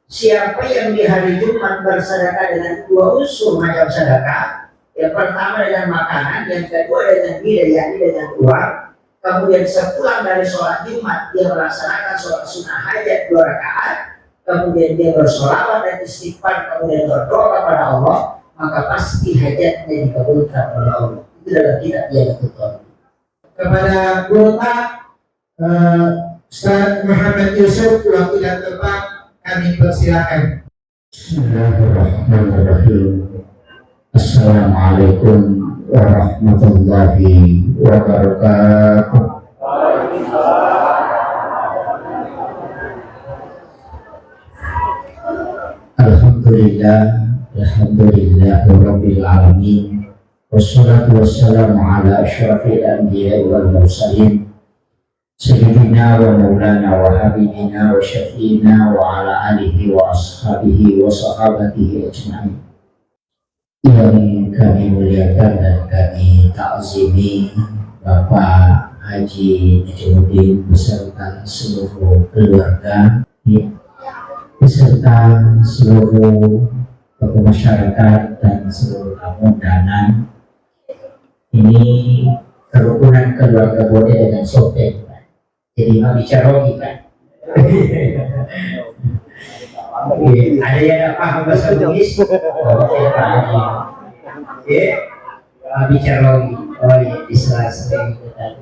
siapa yang di hari Jumat bersedekah dengan dua unsur macam sedekah, yang pertama dengan makanan, yang kedua dengan bidai, yakni dengan uang, kemudian sepulang dari sholat Jumat dia melaksanakan sholat sunnah hajat 2 rakaat, kemudian dia bersolawat dan istighfar, kemudian berdoa kepada Allah, maka pasti hajatnya dikabulkan oleh Allah. Itu dalam kitab yang betul. Kepada guru Ustaz Muhammad Yusuf, waktu dan tempat kami persilakan. Bismillahirrahmanirrahim. Assalamualaikum warahmatullahi wabarakatuh. Alhamdulillah rabbil alamin. Wassalatu wassalamu ala asyrafil anbiya'i wal mursalin Sayyidina wa maulana wa habibina wa syafiina wa ala alihi wa ashabihi wa sahabatihi ajma'in. Yang kami muliakan dan kami ta'zimi Bapak Haji Najmuddin beserta seluruh keluarga, beserta seluruh tokoh masyarakat dan seluruh tamu undangan. Ini kerukunan keluarga Bode dengan Sopeng, jadi mau bicara kan? Ada yang paham bahasa Inggris? Bicara lagi. Oh iya, di sela-sela itu tadi.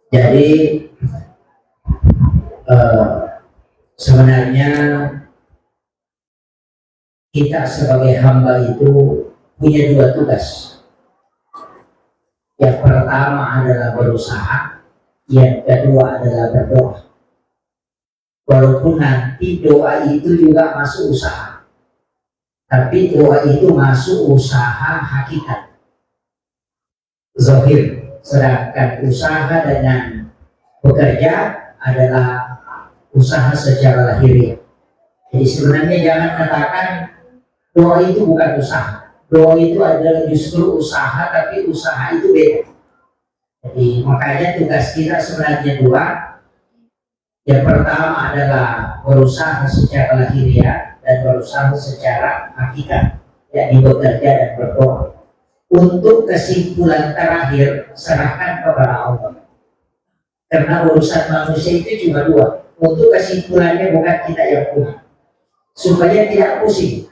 Jadi sebenarnya kita sebagai hamba itu punya 2 tugas. Yang pertama adalah berusaha, yang kedua adalah berdoa. Walaupun nanti doa itu juga masuk usaha, tapi doa itu masuk usaha hakikat, zahir. Sedangkan usaha dengan bekerja adalah usaha secara lahiriah. Jadi sebenarnya jangan katakan doa itu bukan usaha. Doa itu adalah justru usaha, tapi usaha itu beda. Jadi makanya tugas kita sebenarnya 2. Yang pertama adalah berusaha secara lahiriah dan berusaha secara hakikat, yakni bekerja dan berdoa. Untuk kesimpulan terakhir, serahkan kepada Allah. Karena urusan manusia itu cuma 2. Untuk kesimpulannya bukan kita yang punya. Supaya tidak pusing.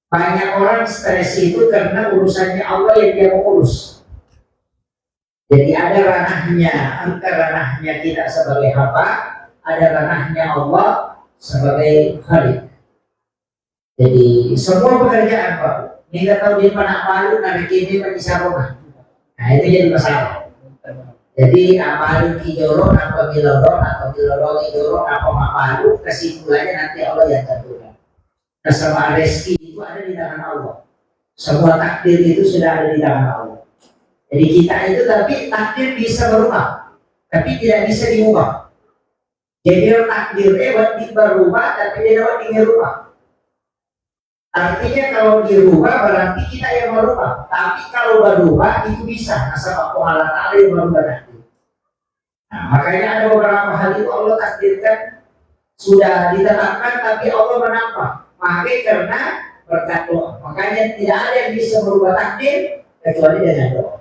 Banyak orang stres itu karena urusannya Allah yang dia mau urus. Jadi ada ranahnya, ranahnya kita sebagai hamba, ada ranahnya Allah sebagai Khalik. Jadi semua pekerjaan Pak, kita tahu di mana malu narik ini bisa rumah. Nah itu jadi masalah. Jadi amalu kijoro apa milodon atau milodon kijoro apa malu, kesimpulannya nanti Allah yang tentukan. Kesamaan rezeki itu ada di tangan Allah. Semua takdir itu sudah ada di tangan Allah. Jadi kita itu tapi takdir bisa berubah, tapi tidak bisa diubah. Jadi takdir lewat berubah, tapi dia dapat dirubah. Artinya kalau dirubah berarti kita yang merubah. Tapi kalau berubah itu bisa. Asal Allah Ta'ala yang merubah takdir. Nah, makanya ada beberapa hal itu Allah takdirkan sudah ditetapkan, tapi Allah menambah. Makanya karena berkat doa. Makanya tidak ada yang bisa merubah takdir kecuali dengan doa.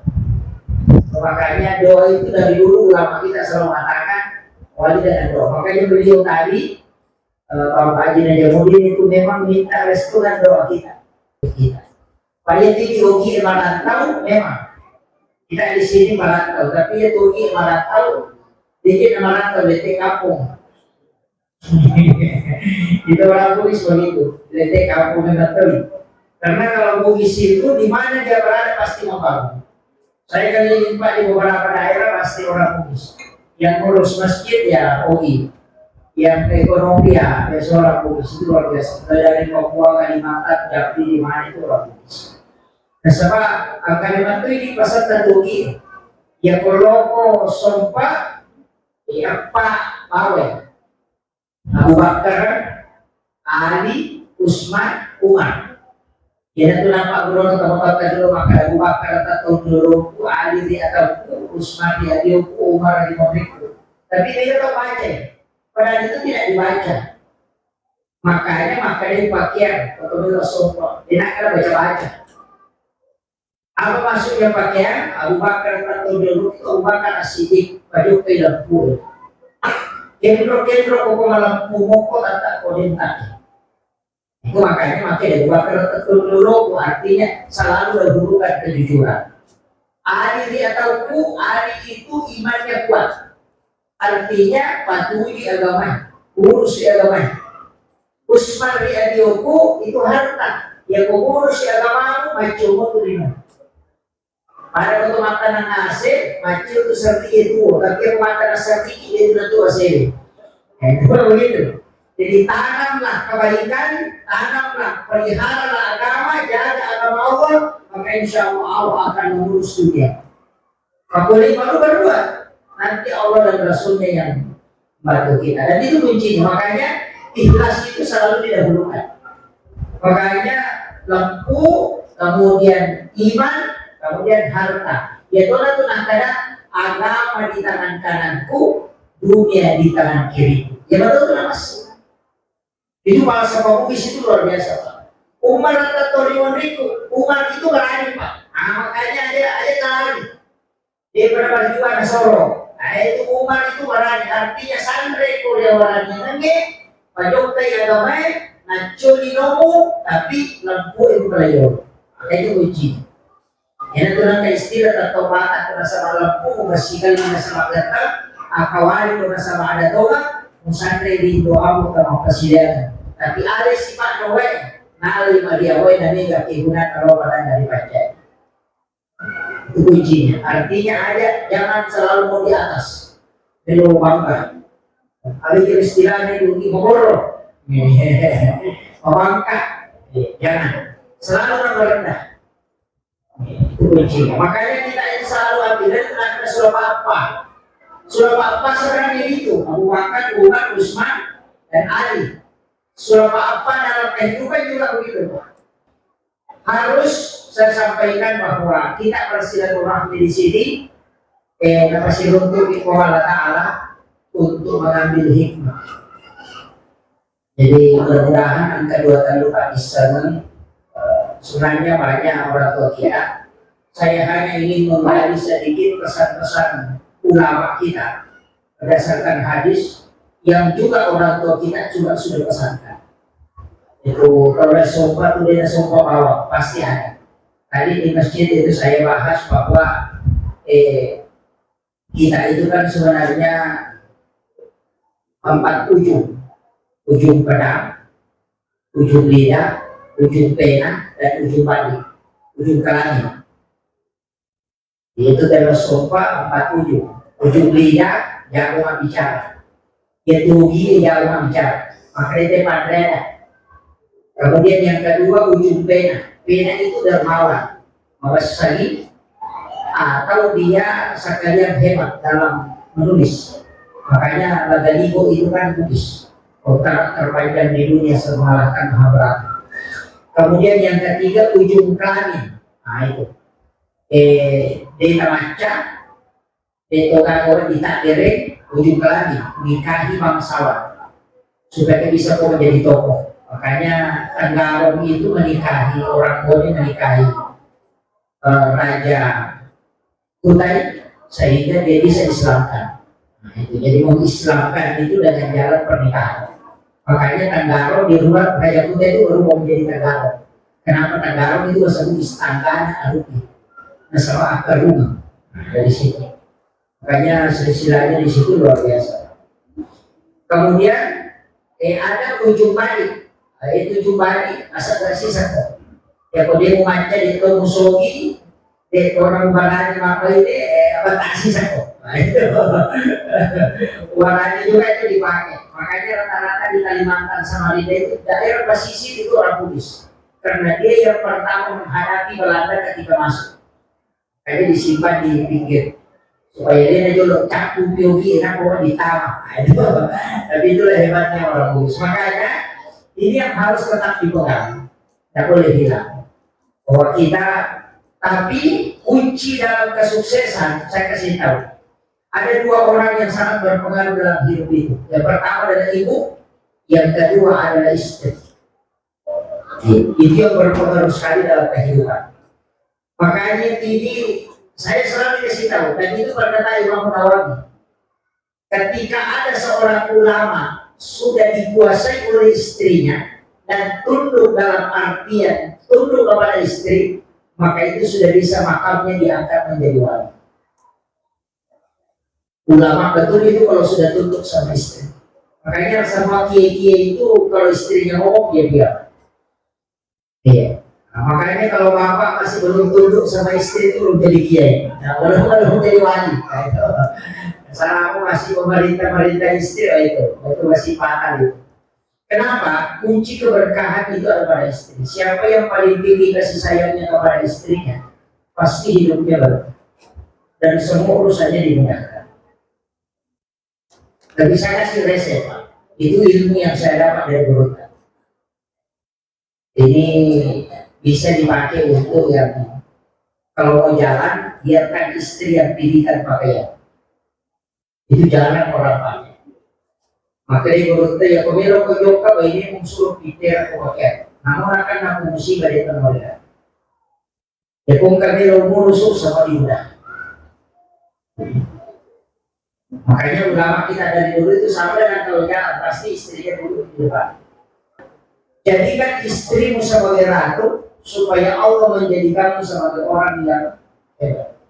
Makanya doa itu dari dulu ulama kita selalu mengatakan wali dengan doa. Makanya beliau tadi Bapak Haji Najmuddin itu memang minta restu dan doa kita. Pada tinggi ugi merantau memang kita di sini merantau, tapi ya ugi merantau dikit merantau di kampung. Itu orang Bugis begitu, letek kampung Menteri. Karena kalau Bugis itu di mana dia berada pasti membangun. Saya keliling Pak di beberapa daerah pasti orang Bugis. Yang ngurus masjid ya OI, yang ekonomi ya seorang Bugis, itu luar biasa. Dari Papua, Kalimantan, Jambi di mana itu orang Bugis. Sebab Kalimantan ini pasal tertuki, ya koloko sompa, ya Pak Bawe. Abu Bakar, Ali, Usman, Umar. Dia itu nampak dulu tempat dulu maka Abu Bakar atau dulu Ali di atau Usman dia Umar di Mekah. Tapi dia tahu baca, padahal itu tidak dibaca. Makanya makanya pakaian atau bela sopan, dia nak kena baca-baca. Apa maksudnya pakaian? Abu Bakar atau dulu itu Abu Bakar As-Siddiq baju lampu. Kendro koko lampu moko tak kodentaki. Itu makanya Abu Bakar atau dulu artinya selalu dahulukan kejujuran. Ali atau Ali itu imannya kuat. Artinya patuhi agama, urus agama. Usman Riyadioku itu harta yang mengurus agamamu macam itu. Pada waktu makanan asing, macam itu seperti itu. Tapi makanan seperti itu itu asing. Itu begitu. Jadi tanamlah kebaikan, tanamlah peliharalah agama, jaga agama Allah, maka insya Allah Allah akan mengurus dunia. Boleh baru berdua. Nanti Allah dan Rasulnya yang bantu kita. Dan itu kuncinya. Makanya ikhlas itu selalu didahulukan. Makanya lampu, kemudian iman, kemudian harta. Ya Tuhan itu antara agama di tangan kananku, dunia di tangan kiri. Ya betul tuh mas. Itu bahasa Bugis itu luar biasa Pak. Umar atau Riwonriku, Umar itu berani Pak. Makanya ada kali dia pernah berjuang di Solo. Itu Umar itu berani. Artinya sandre Korea orangnya nange. Pajok tayo agama, nanculi nomo, tapi lampu itu pelayo. Itu uji. Yan ito lang istilah atau bata ko na sa malampu, kung masikal na sa maganda, akawali ko na sa maadadoga, kung saan rin dito ako ka mapasilayan. Tapi ada si Pak Noe, naalay Mariawoy na niya kigunan kalau pada dari pancay. Itu ujinya. Artinya ada, jangan selalu mau di atas. Belum bangga. Ada istilahnya dugi memborok, membangkak, jangan selalu rendah. Itu kuncinya. Makanya kita ini selalu ambil dari surah apa? Surah apa sebenarnya itu? Abu Bakar, Umar, Utsman, dan Ali. Surah apa dalam kehidupan juga begitu. Harus saya sampaikan bahwa kita bersilaturahmi di sini, masih untuk Allah Taala. Untuk mengambil hikmah. Jadi mudah-mudahan angka 2 kali Pak Islam sebenarnya banyak orang tua kita. Saya hanya ingin menggali sedikit pesan-pesan ulama kita berdasarkan hadis yang juga orang tua kita juga sudah pesankan. Itu kalau sofa itu dia sofa bawah pasti ada. Tadi di masjid itu saya bahas bahwa kita itu kan sebenarnya 4 ujung pedang, ujung lidah, ujung pena, dan ujung balik, ujung kelamin. Itu dalam sofa 4 ujung lidah jago bicara, tugi jago bicara, makanya padanya. Kemudian yang kedua ujung pena itu dermawan, mawas sekali, atau dia sekalian hebat dalam menulis. Makanya Lagaligo itu kan Bugis, kota terpanjang di dunia mengalahkan Mahabharata. Kemudian yang ketiga ujung kelamin, itu deta maca, deta kawan ditakdirin ujung kelamin, nikahi bangsawan supaya bisa kau menjadi tokoh. Makanya Tanggarom itu menikahi orang tuanya menikahi Raja Kutai sehingga dia bisa Islamkan. Itu jadi mengislamkan itu dengan jalan pernikahan. Makanya Tanggarom di luar Raja Kutai itu baru mau menjadi Tanggarom. Kenapa Tanggarom itu bahasa Bugis tanggana arupi, nasaba akar rumah. Dari situ. Makanya silsilahnya di situ luar biasa. Kemudian ada ujung balik. Itu ujung balik asal dari sisa. Ya kalau dia membaca di musogi, orang barang apa ini apa sisa kok. Warnanya juga itu dipakai. Makanya rata-rata di Kalimantan Samarinda itu daerah pesisir itu orang Bugis. Karena dia yang pertama menghadapi Belanda ketika masuk. Jadi disimpan di pinggir. Supaya dia dulu cakup yogi enak di tamak. Tapi itulah hebatnya orang Bugis. Makanya ini yang harus tetap dipegang. Tidak boleh hilang. Bahwa kita, tapi kunci dalam kesuksesan saya kasih tahu. Ada dua orang yang sangat berpengaruh dalam hidup itu. Yang pertama adalah ibu, yang kedua adalah istri. Itu yang berpengaruh sekali dalam kehidupan. Makanya ini saya selalu dikasih tahu, dan itu berkata Imam Nawawi. Ketika ada seorang ulama sudah dikuasai oleh istrinya dan tunduk dalam artian tunduk kepada istri, maka itu sudah bisa makamnya diangkat menjadi wali. Ulama betul itu kalau sudah tunduk sama istri. Makanya semua kiai-kiai itu kalau istrinya ngomong dia diam. Iya. Nah, makanya kalau bapak masih belum tunduk sama istri itu belum jadi kiai. Nah, belum jadi wali. Nah, itu. Saya masih memerintah istri itu masih fatal itu. Kenapa? Kunci keberkahan itu ada pada istri. Siapa yang paling tinggi kasih sayangnya kepada istrinya, pasti hidupnya berkah dan semua urusannya dimudahkan. Tapi saya kasih resep, Pak. Itu ilmu yang saya dapat dari guru. Ini bisa dipakai untuk yang kalau mau jalan, biarkan istri yang pilihkan pakaian. Itu jalan orang banyak. Maka dia berkata ya pemilu kejoka ini musuh kita pakaian. Namun akan aku musibah di tanah mereka. Ya pun kami musuh sama diudah. Makanya ulama kita dari dulu itu sama dengan kalau jalan pasti istrinya dulu di depan. Jadikan istrimu sebagai ratu supaya Allah menjadikanmu sebagai orang yang hebat.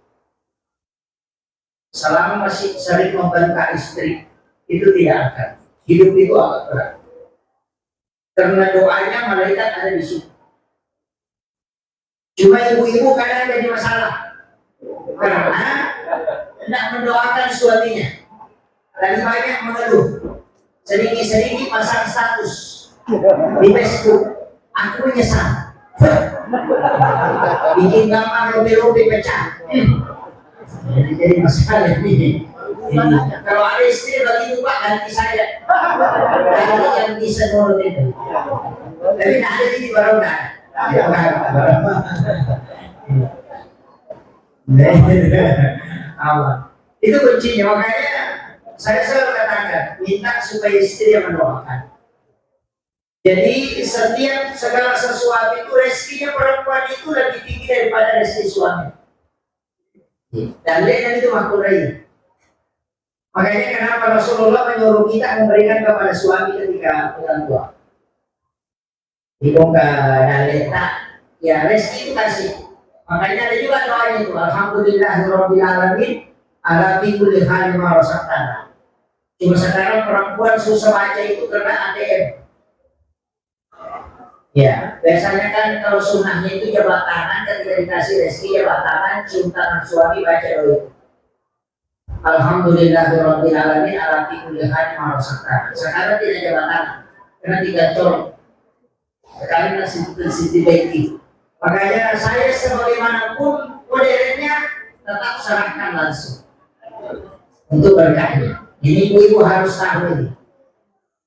Selama masih sering membantah istri, itu tidak akan. Hidup itu agak berat. Karena doanya malaikat ada di situ. Cuma ibu-ibu kadang jadi masalah. Karena tidak mendoakan suaminya. Lagi banyak mengeluh. Sedikit-sedikit pasang status di Facebook. Aku menyesal. Bikin gambar lobe-lobe pecah. Jadi masalah ini. Kalau ada istri begitu Pak, ganti saya. Ganti yang bisa nurut itu. Tapi tidak ada ini baru dah. Itu kuncinya. Makanya saya selalu katakan, minta supaya istri yang mendoakan. Jadi setiap segala sesuatu itu rezekinya perempuan itu lebih tinggi daripada rezeki suami. Dan lain itu makhluk. Makanya kenapa Rasulullah menyuruh kita memberikan kepada suami ketika pulang tua. Dibongkar dan letak, ya rezeki itu kasih. Makanya ada juga doanya itu, Alhamdulillahirabbil alamin ala kulli halin ma razaqtana. Cuma sekarang perempuan susah baca itu karena ATM. Ya, biasanya kan kalau sunnahnya itu jabat tangan ketika dikasih rezeki jabat tangan, cium tangan suami baca doa. Alhamdulillahirabbil alamin ala kulli halin ma razaqtana. Sekarang tidak jabat tangan karena digacor. Sekarang masih Siti Beki. Makanya saya sebagaimanapun modernnya tetap serahkan langsung untuk berkahnya. Ini ibu-ibu harus tahu ini.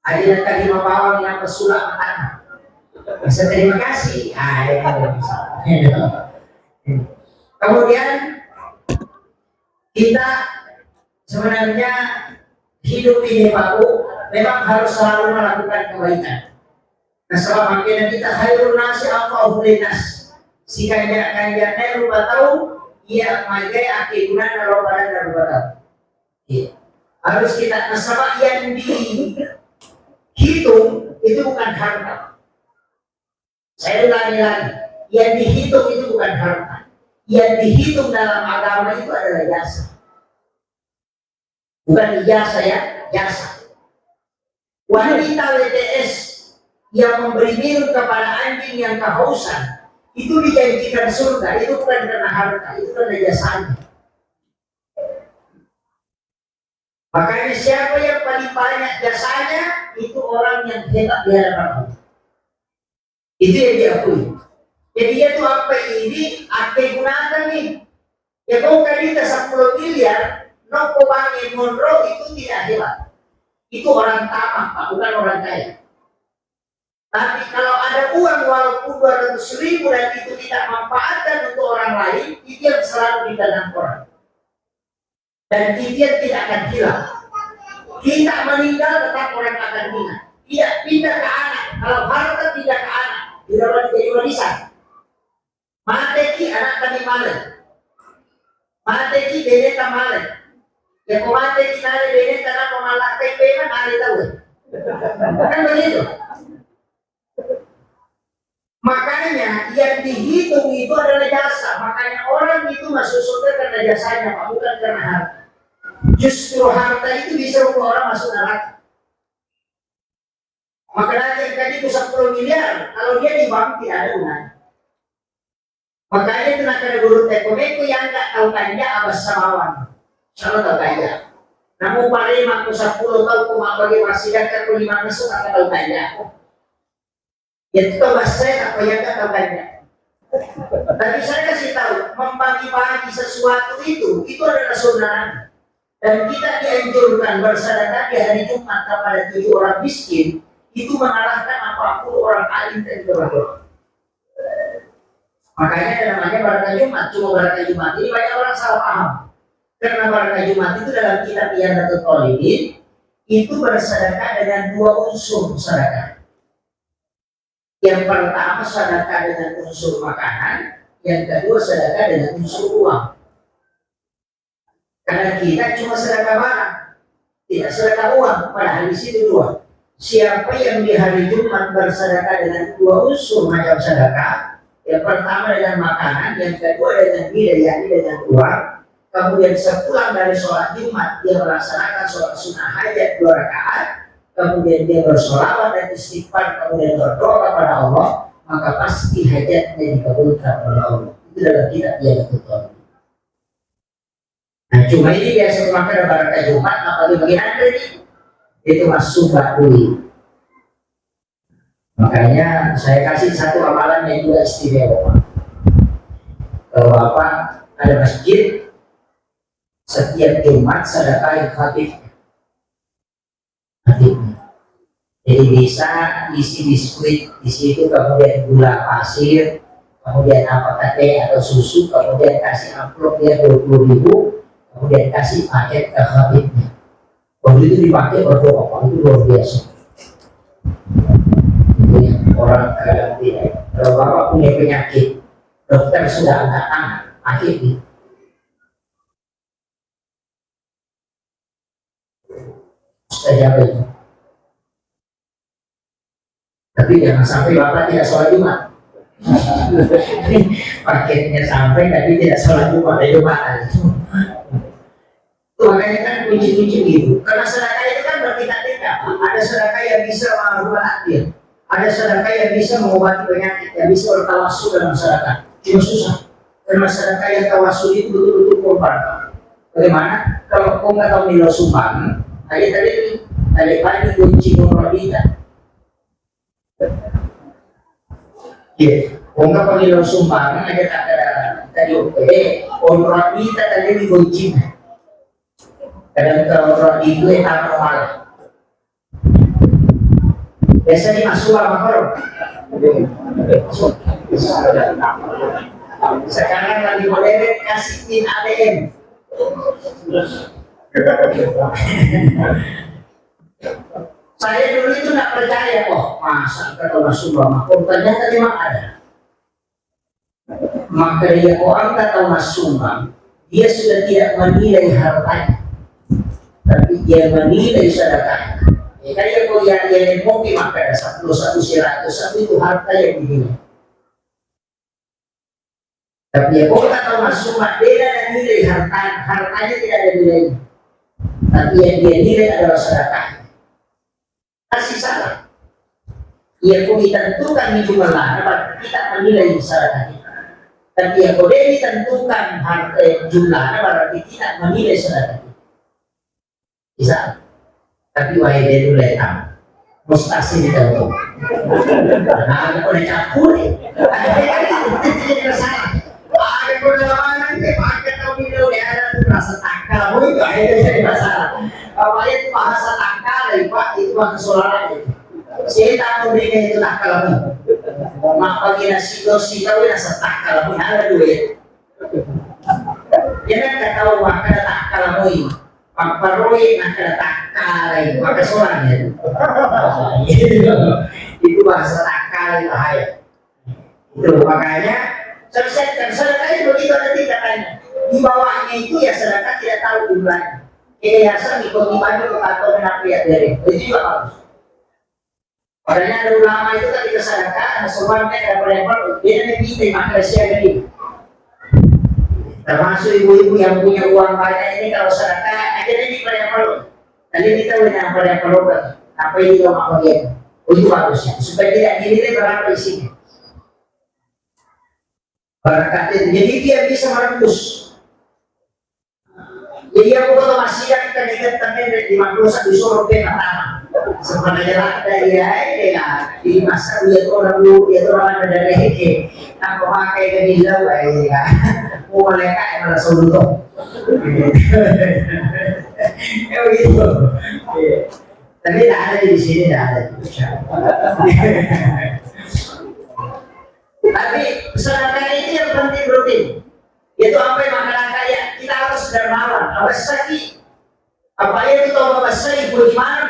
Ada tadi mawang yang pesulap tanah. Bisa terima kasih. Kemudian kita sebenarnya hidup ini Pak Bu memang harus selalu melakukan kebaikan. Nah selama kita khairun nasi alfa'u linnas. Si kanja lupa tahu ia magai akigunan narobaran dan lupa tahu. Harus kita nasabah yang dihitung itu bukan harta. Saya ulangi lagi, yang dihitung itu bukan harta. Yang dihitung dalam agama itu adalah jasa. Bukan ijazah ya, jasa. Wanita WTS yang memberi minum kepada anjing yang kehausan itu dijanjikan surga, itu bukan karena harta, itu karena jasanya. Makanya siapa yang paling banyak jasanya itu orang yang hebat di hadapan Allah. Itu yang diakui. Jadi dia tuh apa ini? Apa gunakan nih? Ya kau kita 10 miliar, no bangun Monroe itu tidak hebat. Itu orang tamak, Pak, bukan orang kaya. Tapi kalau ada uang walaupun 200.000 dan itu tidak manfaatkan untuk orang lain, itu yang selalu ditanam orang. dan titian tidak akan hilang. Kita meninggal tetap orang akan ingat. Tidak pindah ke anak. Kalau harta pindah ke anak, tidak boleh jadi warisan. Mate ki anak kami malen. Mate ki beneta malen. Ya kau mate ki nare beneta na pemalak tempe kan nare tahu. Kan begitu. Makanya yang dihitung itu adalah jasa. Makanya orang itu masuk surga karena jasanya, bukan karena harta. Justru harta itu bisa membuat orang masuk neraka. Makanya yang tadi itu 10 miliar, kalau dia di bank tidak ada gunanya. Makanya itu nak ada guru tekomeku yang tak tahu kanja abas samawan. Sama tahu kanja. Namun parema aku 10 tahu kuma bagi wasiat aku 5 masuk akan tahu kanja. Itu tahu saya apa yang tak tahu kanja. Tapi saya kasih tahu membagi-bagi sesuatu itu adalah sunnah. Dan kita dianjurkan bersedekah di hari Jumat kepada 7 orang miskin, itu mengalahkan apapun orang alim dan berdoa. Makanya namanya Barakah Jumat, cuma Barakah Jumat ini banyak orang salah paham. Karena Barakah Jumat itu dalam kitab Iyadatul Talibin itu bersedekah dengan 2 unsur sedekah. Yang pertama sedekah dengan unsur makanan, yang kedua sedekah dengan unsur uang. Karena kita cuma sedekah barang, tidak sedekah uang. Padahal di situ 2. Siapa yang di hari Jumat bersedekah dengan 2 unsur macam sedekah, yang pertama dengan makanan, yang kedua dengan bidaya, yakni dengan uang. Kemudian sepulang dari sholat Jumat dia melaksanakan sholat sunnah hajat 2 rakaat. Kemudian dia bersolawat dan istighfar, kemudian berdoa kepada Allah, maka pasti hajatnya dikabulkan oleh Allah. Itu dalam kitab Iyadatul Talibin. Nah, cuma ini biasa memakai Barakah Jumat, apalagi bagi Anda ini itu masuk bakuli. Makanya saya kasih satu amalan yang juga istimewa. Kalau Bapak ada masjid, setiap Jumat sedekahin khatibnya. Jadi bisa isi biskuit di situ, kemudian gula pasir, kemudian apa teh atau susu, kemudian kasih amplop dia 20.000. Kemudian kasih paket ke khatibnya. Waktu itu dipakai berdoa, itu luar biasa. Itu yang orang kadang tidak. Kalau Bapak punya penyakit, dokter sudah angkat tangan, pakai itu. Saya itu. Tapi jangan sampai Bapak tidak sholat Jumat. Paketnya sampai tapi tidak sholat Jumat, itu mahal. Makanya kan kunci-kunci gitu. Karena sedekah itu kan bertingkat-tingkat. Ada sedekah yang bisa merubah hati, ada sedekah yang bisa mengobati penyakit, yang bisa bertawassul dalam sedekah. Cuma susah. Karena sedekah yang tawassul itu betul-betul korban. Bagaimana? Kalau kau nggak tahu nilai sumbang, tadi pagi kunci nomor kita. Iya, kau nggak tahu nilai sumbang, ada tak ada tadi orang kita tadi kunci. Kadang kalau di gue tak normal. Biasanya masuk apa korup? Sekarang lagi modern kasih pin ATM. Saya dulu itu nggak percaya kok, masa kalau masuk apa? Ternyata memang ada. Maka dia orang kata masuk, dia sudah tidak menilai hartanya, tapi dia menilai sedekah. Ya kan dia kuliah dia mobil maka ada 100 itu harta yang dinilai. Tapi ya kok tak tahu masuk beda dan nilai hartanya tidak ada nilainya. Tapi yang dia nilai adalah sedekah. Kasih salah. Ya kok ditentukan di jumlah, kita menilai sedekahnya. Tapi ya kok dia ditentukan jumlah, berarti kita menilai sedekahnya. Bisa. Tapi wahai dia dulu letak mustasi di dalam nah aku udah campur ada jadi masalah ada kedalangan dia pakai tahu video dia ada rasa tangkal itu akhirnya jadi masalah awalnya itu bahasa tangkal pak itu bahasa solar saya tahu dia itu tangkal mak bagi nasi dosi tahu rasa tangkal pun ada duit Jangan kata wah kada tak kalamoi, paparoi nak kada tak kalai, maka soalnya itu bahasa tak kalai bahaya. Itu makanya selesaikan sedekah itu begitu nanti katanya. Di bawahnya itu ya sedekah tidak tahu jumlahnya. Yayasan ikut dibantu ke kantor dan lihat dari itu juga bagus. Padahal ada ulama itu ketika sedekah, ada seorang yang ada level, dia nanti minta maka siapa ini. Termasuk ibu-ibu yang punya uang banyak ini kalau sedekah akhirnya di level. Tadi kita punya level apa ini kalau mau dia, itu bagusnya supaya tidak dinilai berapa isinya. Barakat itu, jadi dia bisa merebus. Jadi aku kalau masih yang kita dikatakan di maklumat disuruh ke pertama. Sebenarnya dari ya di masa dia tuh orang dulu dia tuh orang ada dari aku pakai ke dilau ya. Mau mereka yang merasa untung. Ya begitu. Tapi tidak ada di sini, tidak ada. Tapi sedekah itu yang penting rutin. Itu apa yang makanan kaya kita harus dermawan. Awas sakit. Apa itu tahu membesar ibu iman.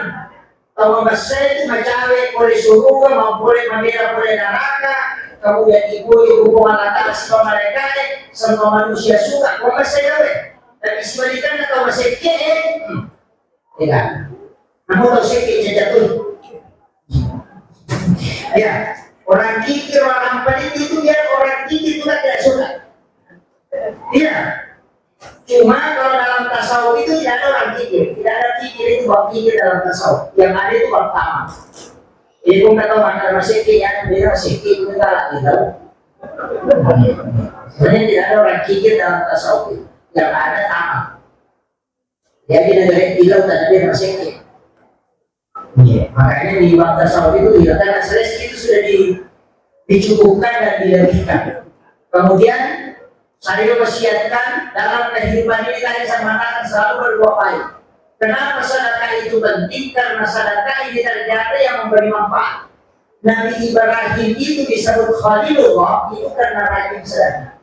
Tahu membesar itu mencawe boleh surga, mau boleh membela boleh neraka. Kemudian ibu pengalatan semua mereka semua manusia suka. Kau masih gawe. Tapi sebaliknya tahu masih tidak. Namun tahu sakit jatuh. Ya. Orang kikir, orang pelit itu biar orang kikir juga tidak suka. Iya. Cuma kalau dalam tasawuf itu tidak ada orang kikir. Tidak ada kikir itu bab kikir dalam tasawuf. Yang ada itu bab tamak. Jadi pun kata makna masih yang dia masih kikir kita lagi tahu. Sebenarnya tidak ada orang kikir dalam tasawuf itu. Yang ada tamak. Jadi negara hilang dan ada masih kikir. Makanya di bab tasawuf itu ya karena seleksi itu sudah dicukupkan dan dilebihkan. Kemudian saya wasiatkan dalam kehidupan ini tadi saya mengatakan selalu berdua kali. Kenapa sedekah itu penting? Karena sedekah ini ternyata yang memberi manfaat. Nabi Ibrahim itu disebut Khalilullah itu karena rajin sedekah.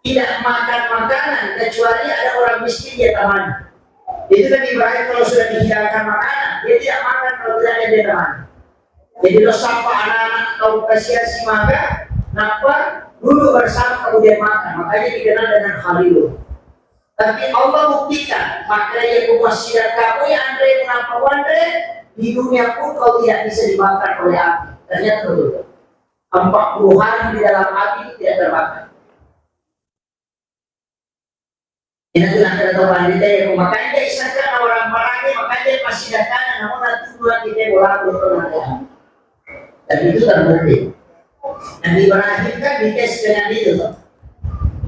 Tidak makan makanan kecuali ada orang miskin dia teman. Itu kan Ibrahim kalau sudah dihidangkan makanan, dia tidak makan kalau tidak ada dia teman. Jadi lo sapa anak-anak kau kasihan si maga, kenapa? Dulu bersama kemudian makan, makanya dikenal dengan Khalilullah. Tapi Allah buktikan, makanya wasiat kamu yang Andre kenapa Andre di dunia pun kau tidak bisa dimakan oleh api. Ternyata betul. 40 hari di dalam api tidak terbakar. Ini adalah kata wanita yang makanya isahkan orang marahnya makanya masih datang namun nanti dua kita bola berpengaruh. Dan itu terbukti. Nabi Ibrahim kan dites dengan itu,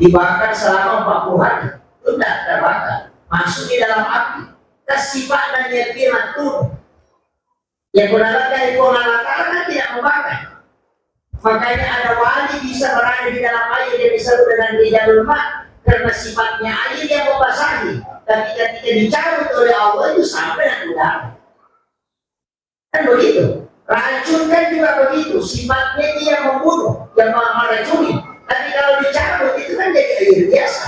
dibakar selama 40 hari, itu tidak terbakar, masuk di dalam api. Kesifat dan firman turun. Yang benar dari Allah Ta'ala tidak membakar. Makanya ada wali bisa berada di dalam air yang disebut dengan Rijalul Ma. Karena sifatnya air yang membasahi, tapi ketika dicabut oleh Allah itu sampai dengan udara. Kan begitu. Racun kan juga begitu. Sifatnya dia membunuh, yang meracuni. Tapi kalau dicabut itu kan jadi air biasa.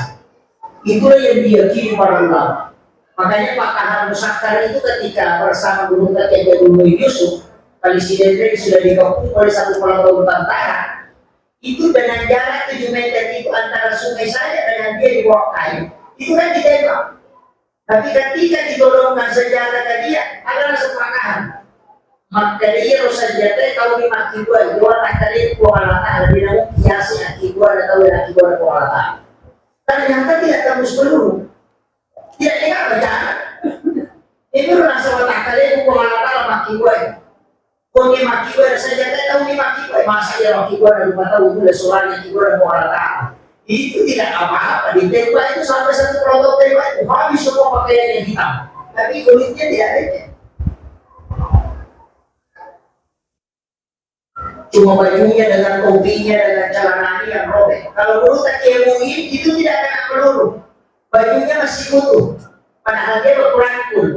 Itulah yang diyakini para ulama. Makanya Pak Kahar Musakkar itu ketika bersama Guru Kakek Guru Yusuf, Presiden sudah dikepung oleh satu kelompok tentara. Itu dengan jarak 7 meter itu antara sungai saya dengan dia di bawah kayu itu kan ditembak. Tapi ketika ditolongkan senjata ke dia adalah sepakahan. Maka dia harus senjata kalau dimaki gua jual tadi gua malata lebih namun biasa aki gua atau laki gua gua malata. Ternyata tidak tembus peluru. Tidak dengar berjalan. Itu rasa otak kali gua malata maki gua. Kau ni maki gua saja tak tahu ni maki gua masa dia maki gua dan lupa tahu itu soalnya maki gua dan mau rata itu tidak apa-apa ditembak itu sampai satu kelompok tembak itu habis semua pakaian yang hitam tapi kulitnya tidak ada cuma bajunya dengan topinya dengan celananya yang robek. Kalau dulu tak kemuin itu tidak kena peluru bajunya masih utuh padahal dia berkurangkul.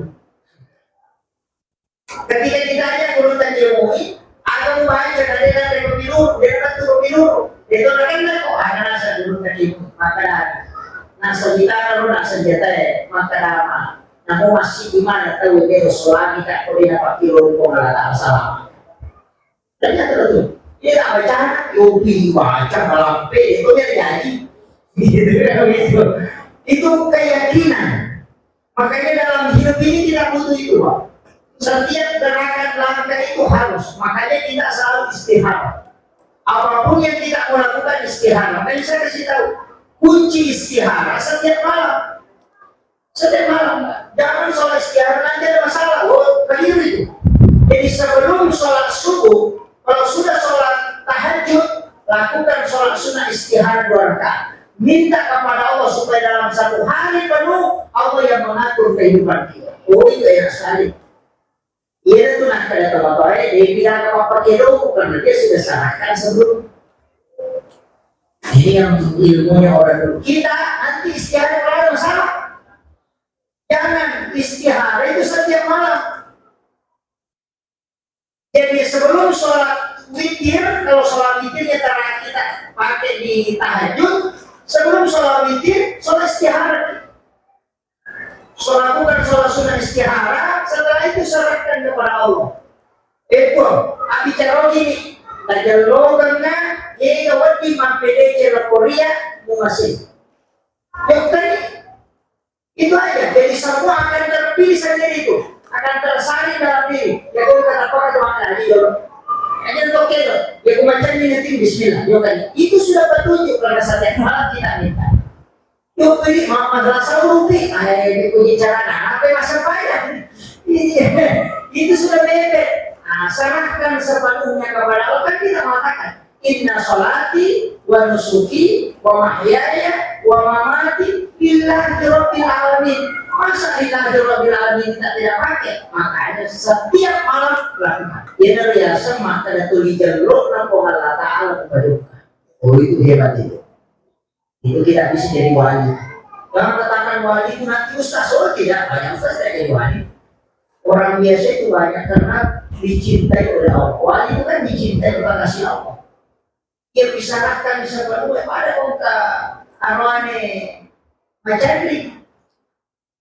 Ketika ditanya guru tajamui, aku membaca dari pemilu, dia kata pemilu, itu kan kok ada rasa guru tajamui, maka nasa gitara lo nasa jete maka nama namu masih di mana tahu itu selagi tak boleh dapat kilo ko ngalata salah ternyata itu dia tak baca yobi baca malampe itu dia jadi gitu itu keyakinan. Makanya dalam hidup ini tidak butuh itu Pak. Setiap gerakan langkah itu harus, makanya kita selalu istihara. Apapun yang kita mau lakukan istihara. Makanya saya kasih tahu kunci istihara setiap malam. Setiap malam, jangan sholat istihara nanti ada masalah. Oh, keliru itu. Jadi sebelum sholat subuh, kalau sudah sholat tahajud, lakukan sholat sunnah istihara 2 rakaat. Minta kepada Allah supaya dalam 1 hari penuh Allah yang mengatur kehidupan kita. Oh, itu enak sekali. Iya itu nak kada teman-teman dia bilang apa pakai dulu karena dia sudah sarankan sebelum. Ini yang ilmunya orang dulu. Kita nanti istihara kalau ada masalah. Jangan istihara itu setiap malam. Jadi sebelum sholat witir, kalau sholat witirnya terakhir kita pakai di tahajud, sebelum sholat witir, sholat istihara. Sholat bukan sholat sunnah istihara, setelah itu serahkan kepada Allah. Itu, bicara gini, tajalogana, yaitu wajib mampede Korea, mumasin. Yang tadi, itu aja. Jadi semua akan terpilih sendiri itu, akan tersaring dalam diri. Ya kalau kata apa itu makna di dalam. Aja untuk itu, ya kumacam ini Bismillah. Itu sudah petunjuk karena setiap malam kita minta. Yuk ini madrasah rupi, dipuji cara apa masa payah. Itu sudah bebek. Serahkan sepenuhnya kepada Allah. Kan kita mengatakan inna sholati wa nusuki wa mahyaya wa mamati lillahi rabbil alamin. Masa lillahi rabbil alamin kita tidak pakai? Makanya setiap malam lakukan. Ya biasa maka ada tulisan lo nampo Allah Ta'ala kepada. Oh itu hebat itu. Itu kita bisa jadi wali. Jangan katakan wali itu nanti ustaz. Oh tidak, banyak ustaz yang jadi wali. Orang biasa itu banyak karena dicintai oleh Allah. Wali itu kan dicintai oleh kasih Allah. Dia disalahkan bisa berdua pada muka arwane macam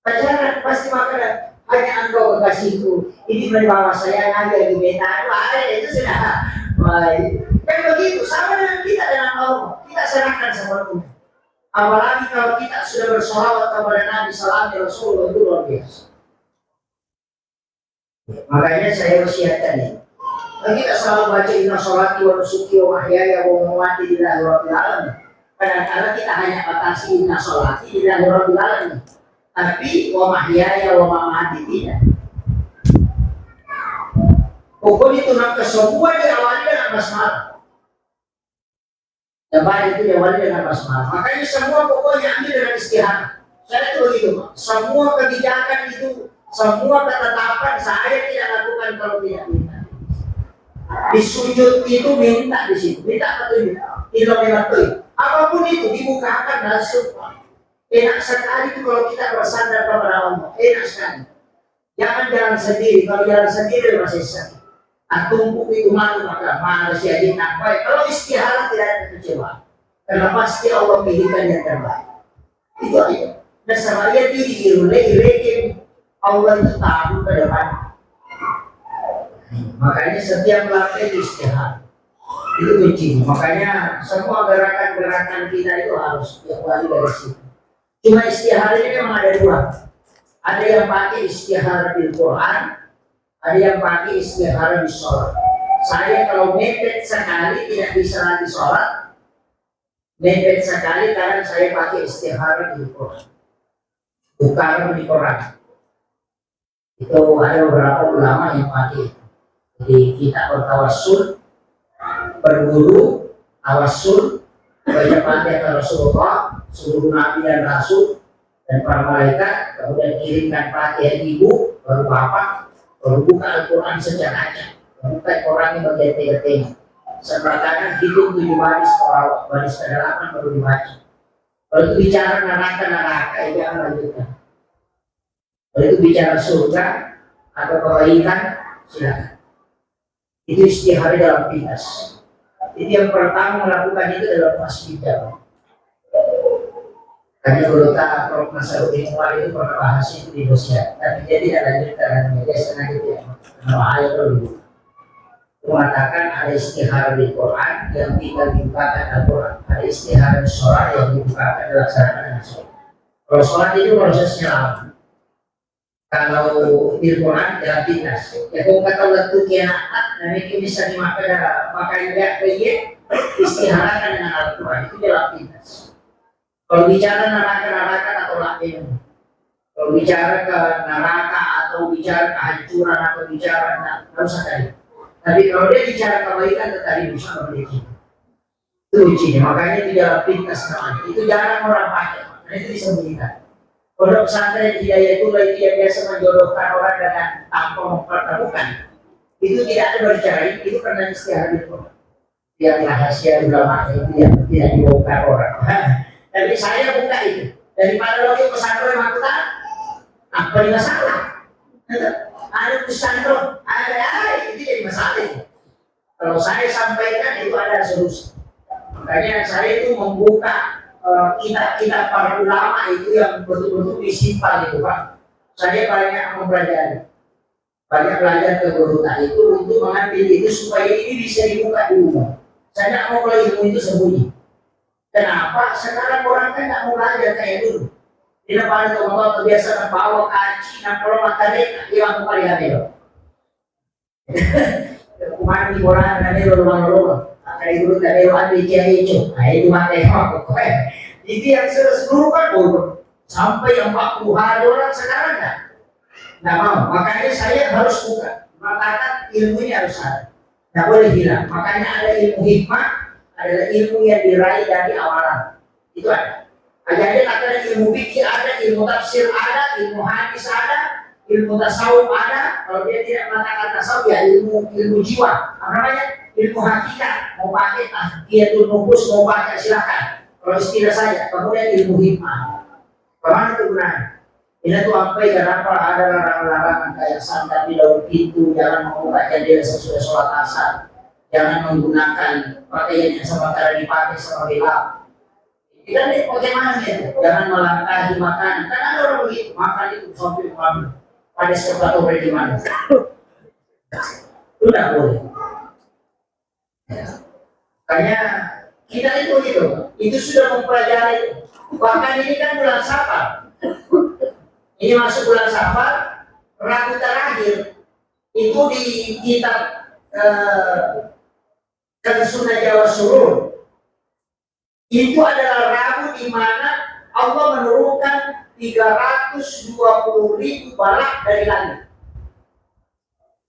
pacaran pasti makanan hanya engkau kekasihku. Ini membawa saya lagi di beta. Itu sudah baik. Kan begitu sama dengan kita dengan Allah. Kita serahkan sepenuhnya. Apalagi kalau kita sudah bersolawat kepada Nabi Sallallahu Alaihi Wasallam itu luar biasa. Makanya saya wasiatkan ini. Kita selalu baca inna sholati wa nusuki wa mahyaya wa mamati lillahi rabbil alamin. Kadang-kadang kita hanya batasi inna sholati lillahi rabbil alamin. Tapi wa mahyaya wa mamati tidak. Pokoknya itu nak semua diawali dengan basmalah. Dapat itu diawali dengan basmalah. Makanya semua pokoknya ambil dengan istihara. Saya itu begitu, Pak. Semua kebijakan itu, semua ketetapan saya tidak lakukan kalau tidak minta. Di sujud itu minta di situ, minta petunjuk. Tidak minta apapun itu dibukakan langsung. Enak sekali itu kalau kita bersandar kepada Allah. Enak sekali. Jangan jalan sendiri. Kalau jalan sendiri masih sakit. Tumpuk itu malu maka malas jadi nampak. Kalau istihara tidak ada kecewa. Karena pasti Allah pilihkan yang terbaik. Itu aja. Dan sama dia diri Allah itu tahu ke depan. Makanya setiap langkah istihara. Itu kunci. Makanya semua gerakan-gerakan kita itu harus diawali dari situ. Cuma istihara ini memang ada 2. Ada yang pakai istihara di Quran, ada yang pakai istihara di sholat. Saya kalau mepet sekali tidak bisa lagi sholat, mepet sekali karena saya pakai istihara di Quran. Bukan di Quran. Itu ada beberapa ulama yang pakai. Jadi kita bertawassul, berguru, tawassul, baca Fatihah Rasulullah, seluruh Nabi dan Rasul dan para malaikat, kemudian kirimkan Fatihah ibu, baru bapak, baru buka Al-Quran secara acak, buka Quran yang bergetek-getek. Sepertinya hitung 7 baris ke bawah, baris ke-8 baru dibaca. Kalau itu bicara neraka, jangan lanjutkan. Kalau itu bicara surga atau kebaikan, silakan. Itu istihara dalam pintas. Itu yang pertama melakukan itu adalah masjid. Karena Golota Prof. Nasarudin Umar itu pernah bahas itu di dosia, tapi dia tidak lanjutkan, dia sengaja dia bahaya dulu. Mengatakan ada istihara di Quran yang tinggal dibukakan Al-Quran, ada istihara di sholat yang dibukakan dilaksanakan dengan sholat. Kalau sholat itu prosesnya lama. Kalau di Quran jangan pintas. Ya kau kata letu kiamat, nanti bisa dimakan makan dia istiharakan dengan Al-Quran itu jalan pintas. Kalau bicara neraka atau lain, kalau bicara ke neraka atau bicara kehancuran atau bicara nggak usah tadi. Tapi kalau dia bicara kebaikan tadi bisa memiliki. Itu ujinya, makanya itu jalan pintas namanya. Itu jarang orang pakai, karena itu disembunyikan. Pondok pesantren Hidayah itu lagi dia biasa menjodohkan orang dengan tanpa mempertemukan. Itu tidak ada berbicara, itu karena istihara itu. Yang rahasia ulama itu yang tidak dibongkar orang. Tapi saya buka itu. Daripada lo ke pesantren makutan, apa yang masalah? Ada pesantren, itu jadi masalah itu. Kalau saya sampaikan itu ada solusi. Makanya saya itu membuka kitab-kitab para ulama itu yang betul-betul disimpan itu Pak. Saya banyak mempelajari, banyak belajar ke Golota itu untuk mengambil itu supaya ini bisa dibuka di rumah. Saya tidak mau kalau ilmu itu sembunyi. Kenapa? Sekarang orang kan tidak mau belajar kayak dulu. Tidak pada teman-teman terbiasa bawa kaci, kalau makan mereka hilang kembali hati loh. Kemarin di bola ada rumah-rumah. Kali dulu tadi ada kiai itu, itu makai apa? Itu yang seluruh kan bodoh. Sampai 40 hari orang sekarang kan. Tidak mau. Makanya saya harus buka. Mengatakan ilmu ini harus ada. Tidak boleh hilang. Makanya ada ilmu hikmah, adalah ilmu yang diraih dari awalan. Itu ada. Jadi ada ilmu fikih ada, ilmu tafsir ada, ilmu hadis ada, ilmu tasawuf ada. Kalau dia tidak mengatakan tasawuf ya ilmu jiwa. Apa namanya? Ilmu hakikat. Mau pakai dia tuh nubus mau pakai silakan. Kalau istilah saja. Kemudian ilmu hikmah. Bagaimana kegunaan? Ini tuh sampai kenapa ada larangan-larangan kayak sandal di daun pintu, jangan membuka jendela sesudah sholat asar, jangan menggunakan pakaian yang sementara dipakai sebagai lap. Kita nih bagaimana ya? Jangan melangkahi makan. Kan ada orang begitu makan itu sampai malam. Pada sepatu di mana? Itu tidak boleh. Ya. Makanya kita itu gitu. Itu sudah mempelajari. Bahkan ini kan bulan Safar. Ini masuk bulan Safar. Rabu terakhir itu di kitab Sunnah Jawa Surur. Itu adalah Rabu di mana Allah menurunkan 320.000 balak dari langit.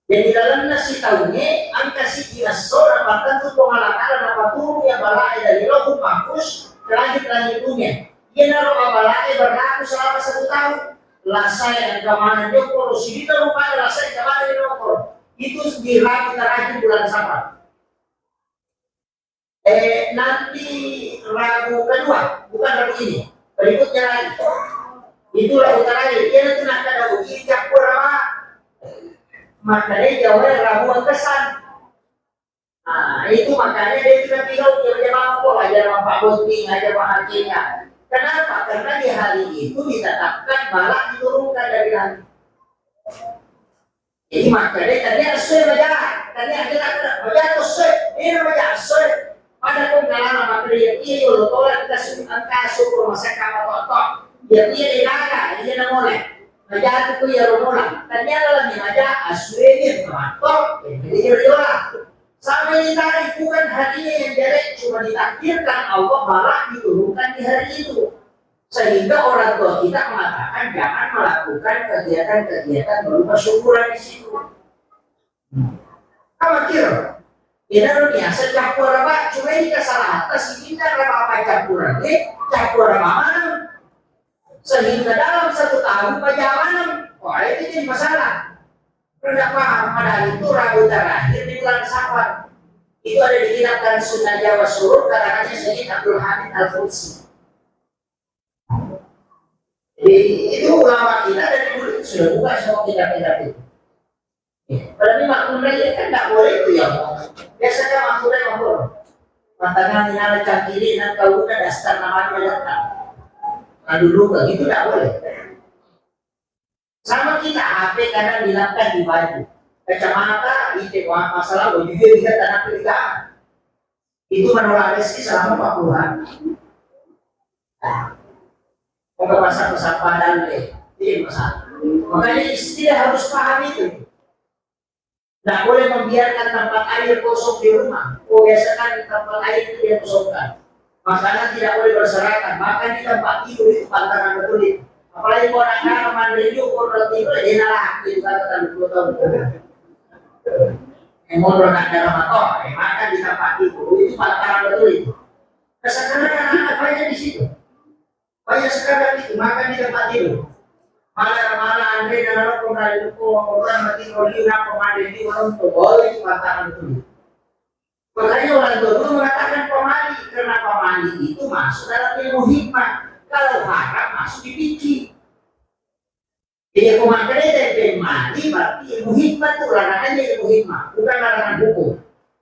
Dan di dalam nasi tahunnya angka si asor apa tentu pengalaman apa turun yang balak dari Lauhul Mahfuz ke langit dunia. Dia naruh balak berlaku selama 1 tahun. Lasai yang kemana jokor, si kita lupa lasai kemana jokor. Itu di Rabu terakhir bulan Safar. Nanti Rabu kedua, bukan Rabu ini, berikutnya lagi. Itu Rabu terakhir, dia nanti nak ada uji campur apa? Makanya jawabnya Rabu kesan. Nah, itu makanya dia sudah tinggal dia mampu aja sama Pak Bunting, aja Pak Hakinya. Kenapa? Karena di hari itu ditetapkan balak diturunkan dari langit. Jadi makanya tadi asal baca, tadi ada baca asal, ini baca asal. Pada pengalaman materi ini lo tolak kasih angka syukur masa kapal otot dia dinaga dia namoleh maja itu ya romola ternyata lagi maja aswini matok jadi dia sama ini tadi bukan harinya yang jelek cuma ditakdirkan Allah balak diturunkan di hari itu sehingga orang tua kita mengatakan jangan melakukan kegiatan-kegiatan berupa syukuran di situ. Apa kira? Kita biasa campur apa? Cuma ini kesalahan. Kita apa campuran? Campur apa? Sehingga dalam 1 tahun perjalanan, wah itu jadi masalah. Kenapa? Padahal itu Rabu terakhir di bulan Safar. Itu ada di kitab Sunnah Jawa Surur karangannya Syekh Abdul Hamid Al-Qudsi. Jadi itu ulama kita dari dulu sudah buka semua kitab-kitab itu. Berarti makmumnya kan tidak boleh itu ya. Biasanya makmumnya ngomong. Matanya minala cangkiri dan kau udah dasar namanya datang. ngadu luka, itu tidak boleh. Sama kita HP kadang dilapkan di baju, kacamata, itu masalah baju juga bisa tanah pernikahan. Itu menolak rezeki selama 40 hari. Mau ke pasar Padang deh, ini masalah. Makanya istri harus paham itu. Tidak boleh membiarkan tempat air kosong di rumah. Biasakan tempat air itu dia kosongkan. Makanan tidak boleh berserakan. Makan di tempat tidur itu pantangan betul itu. Apalagi kalau anak-anak mandi itu, kalau tidur dia nalah. Itu katakan 20 tahun. Mau nak dalam motor, makan di tempat tidur itu pantangan betul itu. Sekarang anak-anak banyak di situ. Banyak sekarang itu makan di tempat tidur. Malah Andre dan orang mati kalau nak pemandi di orang tua boleh itu pantangan betul. Makanya orang tua dulu mengatakan pemandi karena pemandi itu masuk dalam ilmu hikmah. Kalau haram masuk di fikih. Jadi pemakaian dari pemandi berarti ilmu hikmah itu larangannya ilmu hikmah, bukan larangan hukum.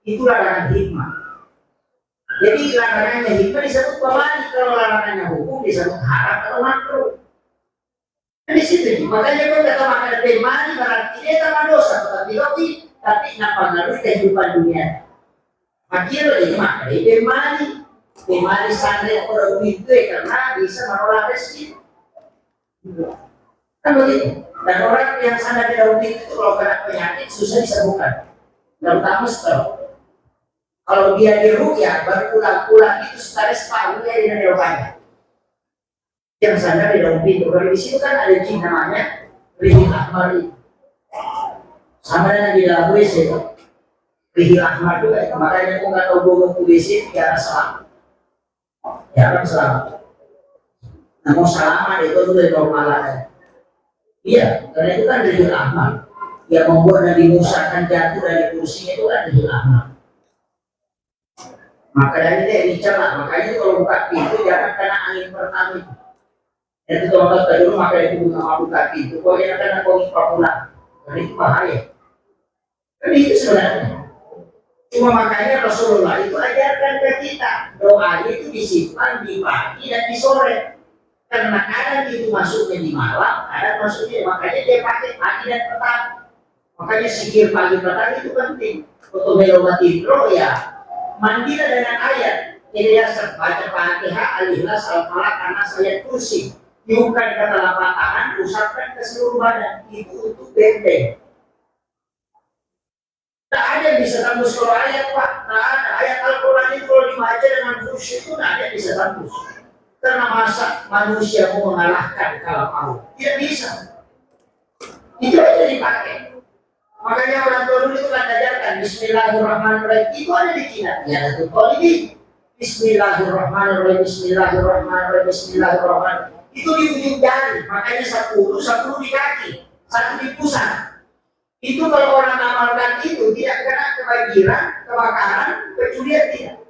Itu larangan hikmah. Jadi larangannya hikmah disebut pemandi, kalau larangannya hukum disebut haram atau makruh. Di situ, makanya kalau kata makan pemandi berarti dia tak dosa, tapi mempengaruhi kehidupan dunia. Akhirnya ini makan pemandi santai orang itu karena bisa menolak rezeki. Kan begitu. Dan orang yang sana di daun itu kalau kena penyakit susah disembuhkan, terutama stroke. Kalau dia diruqyah berulang-ulang itu stres paru dia tidak diobati. Yang sana di daun pintu, kalau di situ kan ada jin namanya Rihil Ahmar. Sama dengan di dalam WC itu Rihil Ahmar juga. Makanya aku nggak tahu gue ke WC jarang selamat. Jarang selamat. Namun selamat itu sudah normal aja. Iya, karena itu kan Rihil Ahmar yang membuat Nabi Musa kan jatuh dari kursinya itu kan Rihil Ahmar. Maka dari dia dicelah, makanya kalau buka pintu jangan kena angin pertama itu. Itu kalau kita dulu maka itu buka pintu, kalau dia kena angin pulang, karena itu bahaya. Tapi itu sebenarnya. Cuma makanya Rasulullah itu ajarkan ke kita doa itu disimpan di pagi dan di sore. Karena kadang itu masuknya di malam, kadang masuknya, makanya dia pakai pagi dan petang. Makanya sikir pagi petang itu penting. Untuk melobati roh ya, mandilah dengan ayat. Jadi ya baca Fatihah, Al-Ikhlas, Al-Falaq, karena ayat kursi. Tiupkan ke telapak tangan, usapkan ke seluruh badan. Itu untuk benteng. Tak ada yang bisa tembus kalau ayat, Pak. Tak ada. Ayat Al-Quran itu kalau dibaca dengan khusyuk itu tak ada yang bisa tembus. Karena masa manusia mau mengalahkan kalau mau, tidak bisa. Itu aja dipakai. Makanya orang tua dulu itu kan ajarkan Bismillahirrahmanirrahim. Itu ada di Cina. Ya ada tuh ini Bismillahirrahmanirrahim, Bismillahirrahmanirrahim, Bismillahirrahmanirrahim. Itu di ujung jari. Makanya 10 di kaki, 1 di pusat. Itu kalau orang amalkan itu tidak kena kebanjiran, kebakaran, kecurian tidak.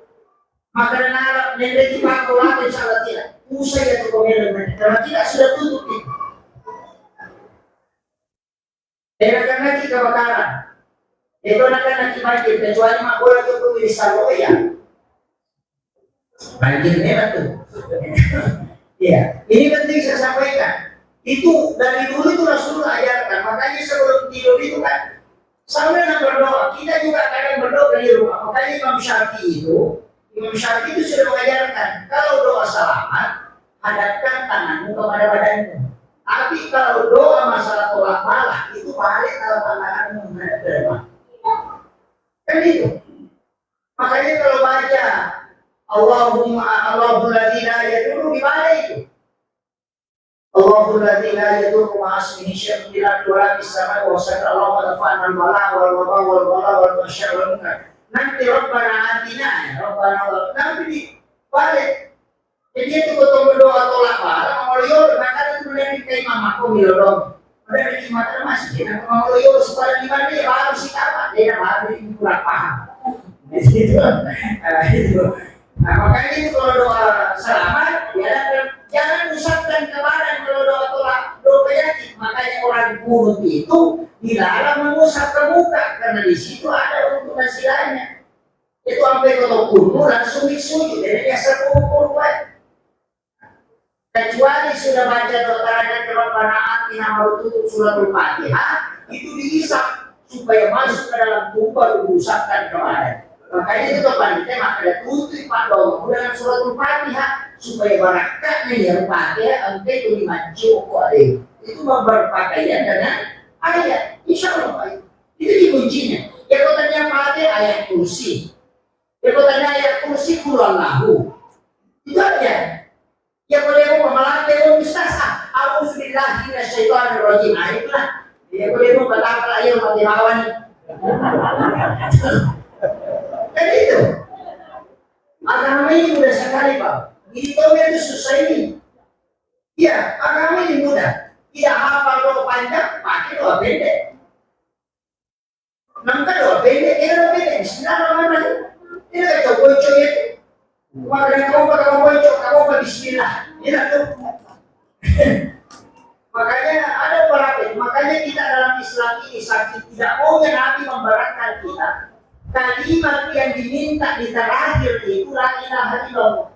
Makanan Arab nenek kita kolak insya Allah tidak. Usai atau komentar karena tidak sudah tutup itu. Dengarkan lagi kebakaran. Itu nak banjir kecuali mak bola itu di Saloya. Banjir hebat tuh. Iya, ini penting saya sampaikan. Itu dari dulu itu Rasulullah ajarkan. Makanya sebelum tidur itu kan sampai berdoa. Kita juga kadang berdoa di rumah. Makanya Imam Syafi'i itu sudah mengajarkan kalau doa selamat hadapkan tanganmu kepada badanmu. Tapi kalau doa masalah tolak bala itu balik kalau tanganmu menghadap ke depan. Kan itu. Makanya kalau baca Allahumma la ilaha illa gimana itu? Allahumma la ilaha illa ma'asmihi syai'un bila dua bisa wa sallallahu alaihi wal masyarra. Nanti Rabbana atina, Rabbana nanti balik. Jadi itu betul berdoa tolak bala, mau liur, maka itu dari kayak mama aku milodong. Ada di mata masih, nak mau liur supaya di mana ya baru sih apa? Dia baru itu kurang paham. Itu. Nah makanya itu kalau doa selamat, ya jangan usapkan ke badan kalau doa tolak doa penyakit. Makanya orang kunut itu dilarang mengusap ke muka karena di situ ada untuk hasilnya. Itu sampai kalau kunut langsung disuju, jadi biasa kunut baik. Kecuali sudah baca doa kerobbana atina mau tutup suratul Fatihah, itu dihisap supaya masuk ke dalam tubuh baru diusapkan kemarin. Makanya itu panitia maka ada tutup Pak Domo dengan suratul Fatihah supaya barakatnya yang Fatihah engkau itu dimancu kok ada. Itu berpakaian dengan ayat, insya Allah itu dikuncinya. Ya kotanya Fatihah ayat kursi, ya kotanya ayat kursi kulullahu, itu aja. Ya boleh mau melalui ustaz, auzubillahi minasyaitonirrajim. Itulah. Ya boleh mau kata ayat mati lawan. Kan itu. Agama ini mudah sekali, Pak. Jadi tahu itu susah ini. Ya, agama ini mudah. Tidak hafal doa panjang, pakai doa pendek. Nangka doa pendek, doa pendek. Bismillahirrahmanirrahim. Ini kacau bocor itu. Makanya kamu bocor, kamu bismillah. Ini tuh. Makanya ada berapa? Makanya kita dalam Islam ini saking tidak maunya Nabi memberatkan kita. Kalimat yang diminta di terakhir itu la ilaha illallah.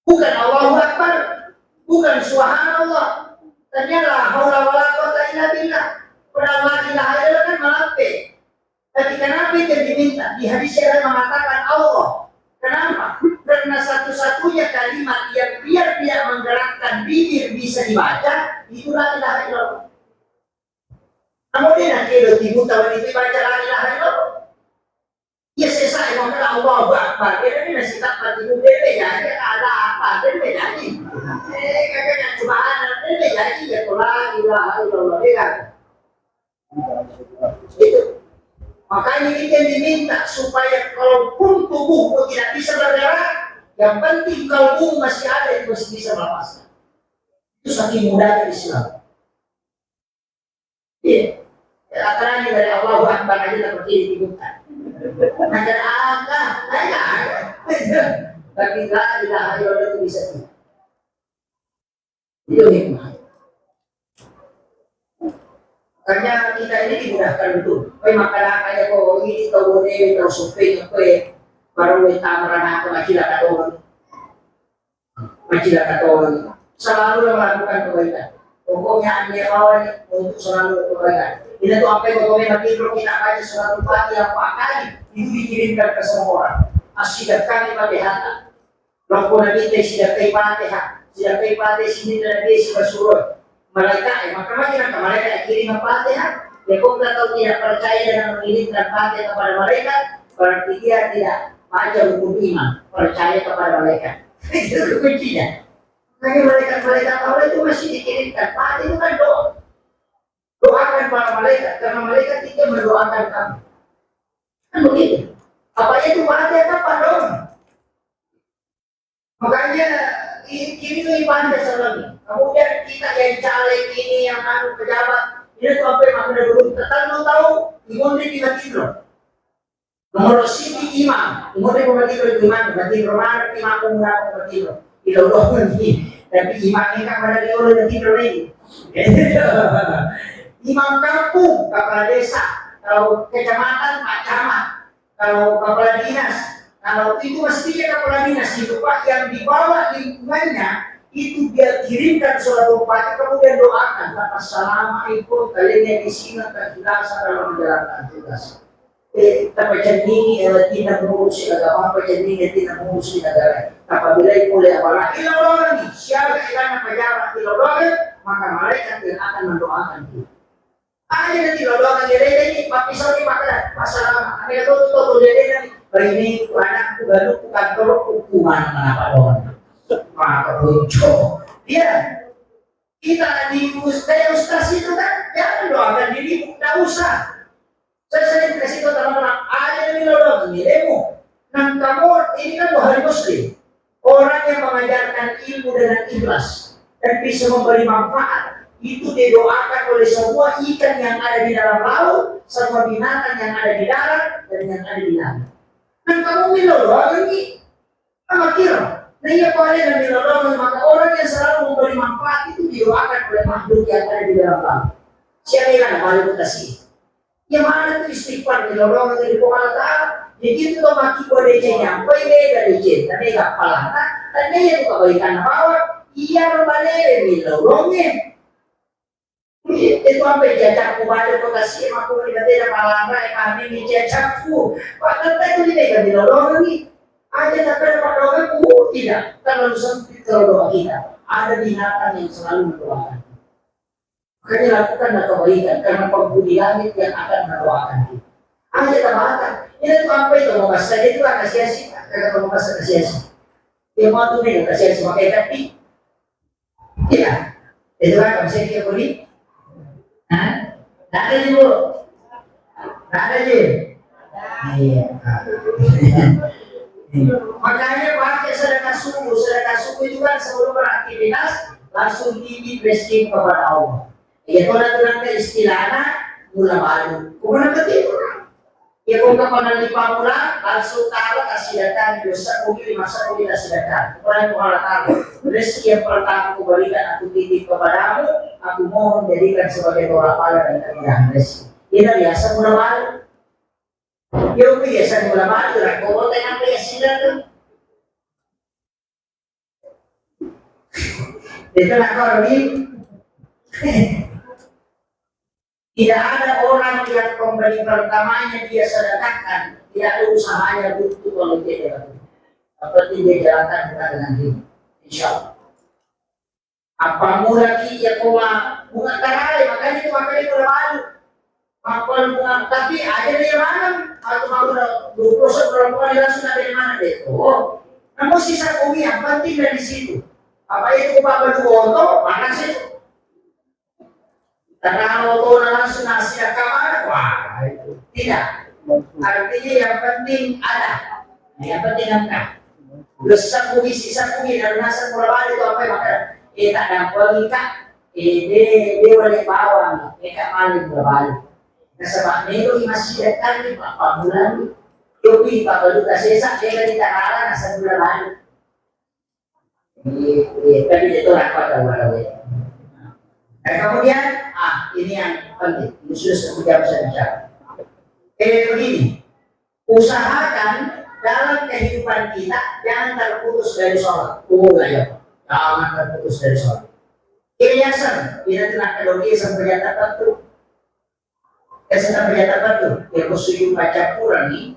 Bukan Allahu Akbar, bukan subhanallah. Ternyata la haula wala quwata illa billah. Padahal la ilaha illallah kan melampir. Ketika Nabi yang diminta di hadis yang mengatakan Allah. Kenapa? Karena satu-satunya kalimat yang biar tidak menggerakkan bibir bisa dibaca, itulah la ilaha illallah. Namun dia nanti ada tibu tahun itu baca la ilaha illallah. Ya selesai ngomong Allahu Akbar. Dia masih tak mati bebe ya, ada apa? Bebe jadi. Kakak subhanallah bebe jadi ya la ilaha illallah dia. Itu. Makanya kita diminta supaya kalaupun tubuhmu tidak bisa bergerak, yang penting kalbu masih ada, itu masih bisa melepaskan. Itu saking mudahnya Islam. Iya. Aturannya dari Allahu Akbar aja tak berdiri dibuka. Ada apa? Ada. Tapi la ilaha illallah itu bisa. Itu hikmah. Karena kita ini dimudahkan betul. Kau makanan kayak kau ini tahu ini tahu suping kau baru kita merana kemacilan katon. Selalu melakukan kebaikan. Pokoknya anda kawan untuk selalu kebaikan. Ini tuh apa yang kau mati kalau kita baca selalu pagi apa kali itu dikirimkan ke semua orang. Asidat kami Fatihah. Lalu nanti tidak Fatihah, tidak Fatihah sini dan dia sudah suruh. Malaikat, maka mereka yang kirim Fatihah, dia pun tahu tidak percaya dengan mengirimkan Fatihah kepada mereka, berarti dia tidak baca hukum iman, percaya kepada mereka. Itu kuncinya. Makanya malaikat Allah itu masih dikirimkan. Fatihah itu kan doa. Doakan para malaikat, karena malaikat itu mendoakan kamu. Kan begitu. Apa itu Fatihah apa dong? Makanya ini tuh ibadah selalu. Kemudian kita yang caleg ini yang pejabat ini tuh apa yang makan dulu. Tetap tahu imun di tiga. Nomor sini imam, imun di imam, berarti mana imam menggunakan bertiga. Tidak doang ini. Tapi imam ini kan pada di orang yang tidur ini. Imam kampung, kepala desa, kalau kecamatan Pak Camat, kalau kepala dinas. Kalau itu mestinya kepala dinas itu Pak yang dibawa lingkungannya itu dia kirimkan surat Fatihah kemudian doakan assalamualaikum kalian yang di sini terbiasa dalam menjalankan tugas. Terpecah ini tidak mengurusi agama, terpecah ini tidak mengurusi negara. Apabila mulai apalagi ilolong siapa yang pejabat ilolong maka mereka yang akan mendoakan kita. Ada yang ilolong yang ini Pak Pisau ini maka masalah ada tuh ini ini anakku baru kantor hukuman kenapa dong? Maka muncul dia kita di ustaz itu kan jangan doakan diri tidak usah. Saya sering kasih tahu teman-teman ada yang dilodong ini demo. Nah kamu ini kan hari muslim orang yang mengajarkan ilmu dengan ikhlas dan bisa memberi manfaat itu didoakan oleh semua ikan yang ada di dalam laut, semua binatang yang ada di darat dan yang ada di langit. Dan kamu milodong ini sama kira. Nah iya kalau ada yang milodong maka orang yang selalu memberi manfaat itu didoakan oleh makhluk yang ada di dalam laut. Siapa yang ada balik mutasi? Yang mana itu istighfar milodong dari kepala ta'ala. Jadi itu maki boleh nyampai dari cinta, ini gak palang. Dan ini itu kebaikan bawah. iya balere milolonge. Itu apa jajak balik kota sih aku berkata palangga kami di jajakku. Padahal itu tidak milolonge. Ada tak ada doaku tidak terlalu sempit kalau doa kita. Ada binatang yang selalu mendoakan. Makanya lakukan kebaikan karena penghuni langit yang akan mendoakan kita. Ada tambahan. Ini tuh apa itu mau bahasa itu kan sia-sia. Kata mau bahasa sia-sia. Dia mau tuh nih sia-sia pakai tapi. Tidak. Itu kan bisa kita beli. Hah? Tak ada juga. Tak ada je. Iya. Makanya pakai sedekah subuh itu kan sebelum beraktivitas langsung gigi blessing kepada Allah. Ya kalau nanti istilahnya mula baru, kemudian ketidur. Ya kalau kepada lima bulan langsung taruh kasih datang dosa mungkin masa mungkin kasih datang. Kemudian kalau taruh rezeki yang pertama aku berikan aku titip kepadamu, aku mohon jadikan sebagai doa pahala dan kemudahan rezeki. Ini biasa mula baru. Yung biyasan mo naman, nagkumunta ng biyasin tuh. Itu nak korbi. Tidak ada orang yang pembeli pertamanya dia sedekahkan, tidak ada usahanya butuh kalau dia jalankan. Seperti dia jalankan kita dengan ini, insya Allah. Apa mula dia koma bunga tarai, makanya itu makanya itu malu. Tapi ada di mana? Atau mau berproses perempuan langsung ada di mana deh? Oh, namun sisa bumi yang penting dari situ. Apa itu bapak dua oto? Mana sih? Karena oto langsung nasi kamar, wah itu tidak. Artinya yang penting ada, yang penting angka. Besar bumi sisa bumi dan nasi perempuan itu apa yang makan? Tak dapat ikat, dia boleh bawa, ikat maling berbalik. Nasabak nito masih datang di Pak bulan yopi Pak baru kasesa dia kan ditaralan nasa bulan tapi itu rapat awal-awal. Dan kemudian ini yang penting khusus kemudian saya bicara begini, usahakan dalam kehidupan kita jangan terputus dari sholat. Jangan terputus dari sholat. Kiyasan tidak telah kedoki sampai tertentu. Kesana berjata tu, yang musuh baca Quran ni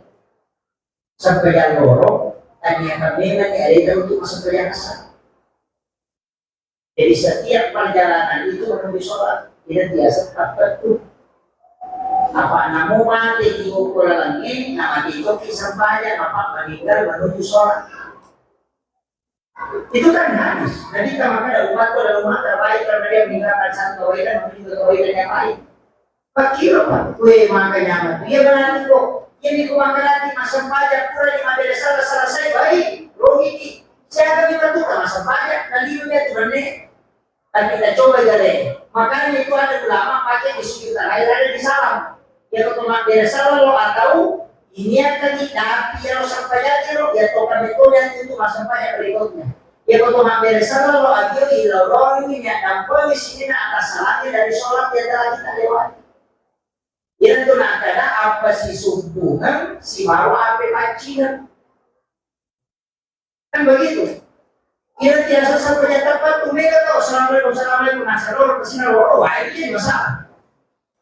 sampai yang lorong, dan yang kami ada untuk masuk ke yang asal. Jadi setiap perjalanan itu menuju sholat tidak biasa apa tu. Apa namu mati di ukuran langit, nama itu kisah banyak apa meninggal menuju sholat. Itu kan hadis. Jadi kalau ada umat terbaik karena dia meninggalkan satu kebaikan menuju kebaikan yang lain. Pakiro pak, kue makan nyaman. Dia berarti kok, ini ku makan lagi masa pajak pura di mabela salah saya baik, logiki. Saya akan dibantu masa pajak, nanti dia tuh nih. Dan kita coba gale. Makanya itu ada ulama pakai di sekitar air ada di salam. Ya kalau mabela salah lo atau ini akan tapi yang sampai jadi lo ya tokan itu yang itu masa pajak berikutnya. Ya kalau mabela salah lo aja lo ini yang dampol di sini atas salahnya dari sholat yang telah kita lewati. Yang itu nak ada apa si sumpungan, si baru apa pacingan. Kan begitu. Kira biasa sampai tempat mereka tahu assalamualaikum nasalor kesini wah ini masalah.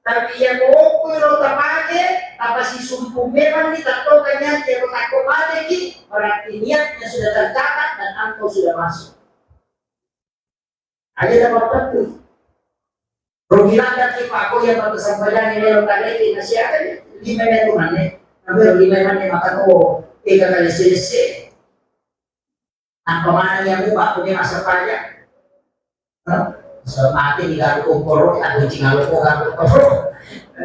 Tapi yang mau kalau tak pakai apa si sumpung memang kita tahu kayaknya dia takut mati berarti niatnya sudah tercatat dan angkau sudah masuk. Ada dapat tentu. Rugilan dan kipaku yang berkesampaian ini lo kali ini siapa 5 menit mana? Namun 5 menit maka oh 3 kali selesai. Nah kemana yang buka punya masa pajak? Mati di garu kumpul, aku cinggalu garu kumpul.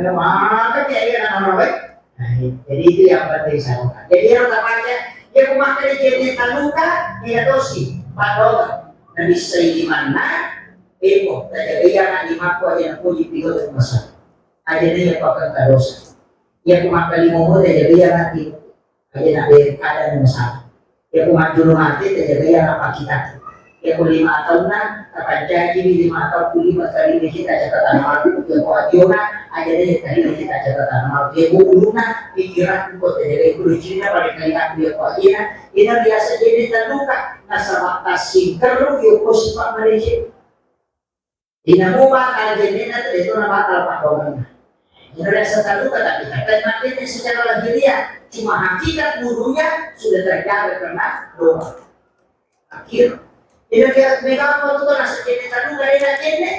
Maka dia orang baik. Jadi itu yang penting saya lakukan. Jadi orang pajak dia memakai jenis taluka dia dosi padahal dan bisa di mana? Eko, tadi dia di maku aja nak puji tiga tu masa. Aja dia pakai kadosa. Dia kumakan lima muda aja dia nanti. Aja nak ada masalah. Dia kumakan dulu mati aja dia nak kita. ya ko 5 taon na, kapag jadi 5 tahun ku 5 kali kita catatan amal, ya ko adiona, aja deh kali kita catatan amal, ya ko uluna, pikiran ko jadi kurucinya pada kali aku ya ko adiona, ini biasa jadi terluka, nasa makasih terus ya ko sifat Malaysia. Ina mo bakal jadi nanti itu nama bakal pakongan. Ini rasa terluka tapi matinya secara lahiriah, cuma hakikat gurunya sudah terjaga karena doa. Akhir tidak lihat mereka waktu itu nasa jadi terluka dari nakene.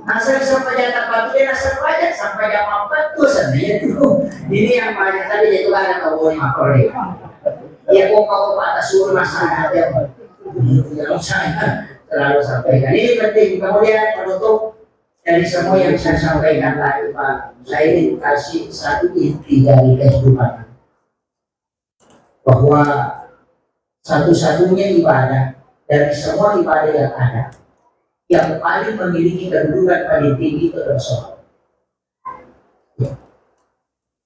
Asal sampai jatah patu dia nasa pajak sampai jam 4 tuh sebenarnya tuh. Ini yang banyak tadi itu ada kau boleh makore. Ya kau atas suruh masalah dia. Yang saya terlalu sampaikan. Ini penting. Kemudian penutup dari semua yang saya sampaikan tadi Pak, saya ingin kasih satu inti dari kehidupan bahwa satu-satunya ibadah dari semua ibadah yang ada yang paling memiliki kedudukan paling tinggi itu adalah sholat.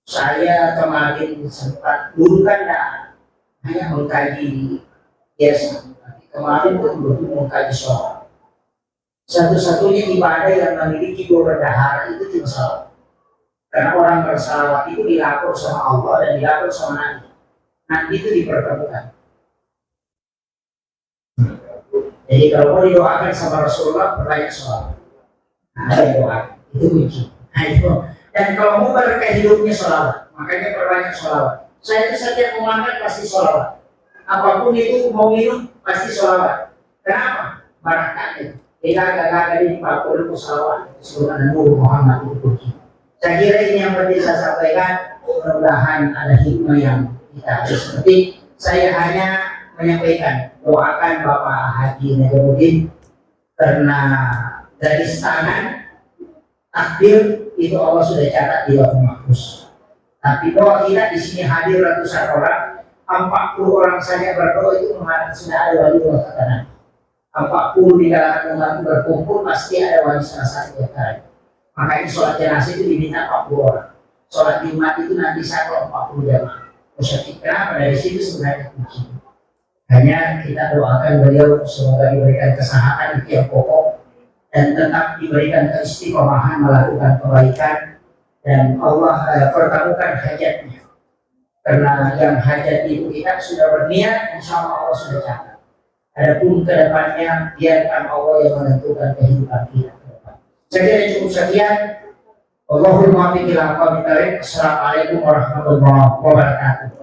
Saya kemarin sempat dulu kan hanya mengkaji biasa, tapi kemarin betul-betul mengkaji sholat. Satu-satunya ibadah yang memiliki dua bendahara itu cuma sholat. Karena orang bersalawat itu dilapor sama Allah dan dilapor sama Nabi. Nanti itu dipertemukan. Jadi kalau mau didoakan sama Rasulullah, perbanyak sholat. Nah, ada doa, itu kunci. Nah, itu. Dan kalau mau berkah hidupnya sholawat, makanya perbanyak sholawat. Saya itu setiap mau makan pasti sholawat. Apapun itu mau minum pasti sholawat. Kenapa? Barakatnya. Tidak agak-agak di 40 sholawat. Sebenarnya Nabi Muhammad itu kunci. Saya kira ini yang penting saya sampaikan. Mudah-mudahan ada hikmah yang kita harus seperti. Saya hanya menyampaikan, doakan Bapak Haji Najamuddin karena dari tangan takdir itu Allah sudah catat di Lauhul Mahfuz. Tapi doa kita di sini hadir ratusan orang, 40 orang saja berdoa itu mengatakan sudah ada wali Allah kata Nabi. 40 di kalangan umat berkumpul pasti ada wali salah satu yang lain. Makanya sholat jenazah itu diminta 40 orang. Sholat Jumat itu nanti 40 jamaah. Kenapa? Dari situ sebenarnya kunci. Hanya kita doakan beliau semoga diberikan kesehatan itu yang pokok dan tetap diberikan keistiqomahan melakukan kebaikan dan Allah pertemukan hajatnya. Karena yang hajat itu kita sudah berniat, insya Allah sudah catat. Adapun kedepannya biarkan Allah yang menentukan kehidupan kita. Saya kira cukup sekian. Allahumma muwaffiq ila aqwamit thariq. Assalamualaikum warahmatullahi wabarakatuh.